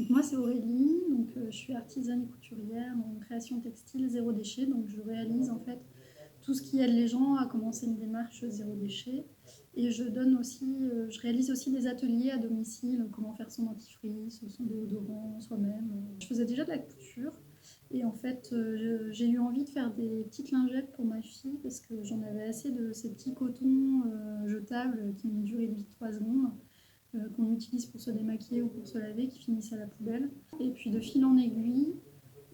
Donc moi c'est Aurélie, je suis artisane et couturière en création textile zéro déchet, donc je réalise en fait tout ce qui aide les gens à commencer une démarche zéro déchet. Et je réalise aussi des ateliers à domicile, comment faire son dentifrice, son déodorant soi-même. Je faisais déjà de la couture et en fait j'ai eu envie de faire des petites lingettes pour ma fille parce que j'en avais assez de ces petits cotons jetables qui ont une durée de vie de 3 secondes. Qu'on utilise pour se démaquiller ou pour se laver, qui finissent à la poubelle. Et puis de fil en aiguille,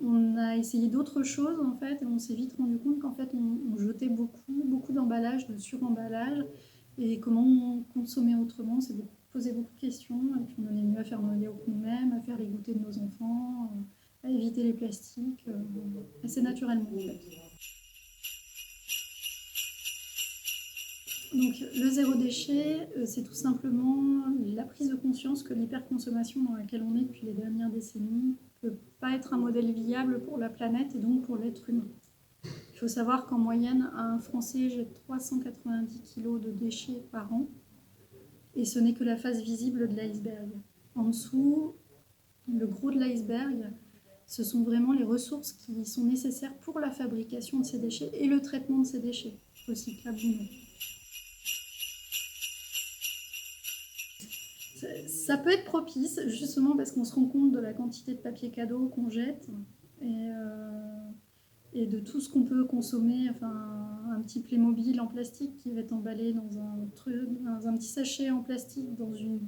on a essayé d'autres choses en fait, et on s'est vite rendu compte qu'en fait on jetait beaucoup d'emballage, de suremballage, et comment consommer autrement, c'est poser beaucoup de questions, et puis on en est mieux à faire nos yaourts nous-mêmes, à faire les goûters de nos enfants, à éviter les plastiques, assez naturellement en fait. Donc le zéro déchet, c'est tout simplement la prise de conscience que l'hyperconsommation dans laquelle on est depuis les dernières décennies ne peut pas être un modèle viable pour la planète et donc pour l'être humain. Il faut savoir qu'en moyenne, un Français jette 390 kg de déchets par an et ce n'est que la face visible de l'iceberg. En dessous, le gros de l'iceberg, ce sont vraiment les ressources qui sont nécessaires pour la fabrication de ces déchets et le traitement de ces déchets, recyclables ou non. Ça peut être propice, justement parce qu'on se rend compte de la quantité de papier cadeau qu'on jette et de tout ce qu'on peut consommer. Enfin, un petit Playmobil en plastique qui va être emballé dans un petit sachet en plastique, dans une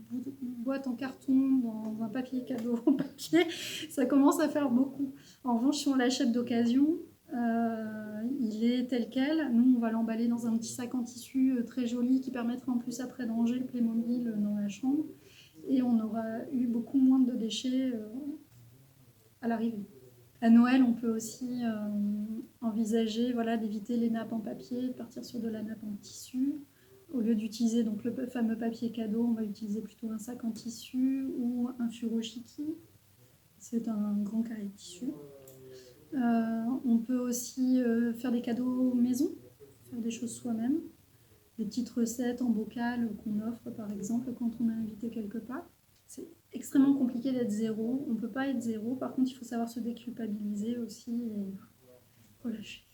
boîte en carton, dans un papier cadeau en papier, ça commence à faire beaucoup. En revanche, si on l'achète d'occasion, il est tel quel. Nous, on va l'emballer dans un petit sac en tissu très joli qui permettra en plus après de ranger le Playmobil dans la chambre. Et on aura eu beaucoup moins de déchets à l'arrivée. À Noël, on peut aussi envisager d'éviter les nappes en papier, de partir sur de la nappe en tissu. Au lieu d'utiliser donc le fameux papier cadeau, on va utiliser plutôt un sac en tissu ou un furoshiki. C'est un grand carré de tissu. On peut aussi faire des cadeaux maison, faire des choses soi-même. Des petites recettes en bocal qu'on offre par exemple quand on est invité quelque part. C'est extrêmement compliqué d'être zéro, on ne peut pas être zéro, par contre il faut savoir se déculpabiliser aussi et relâcher.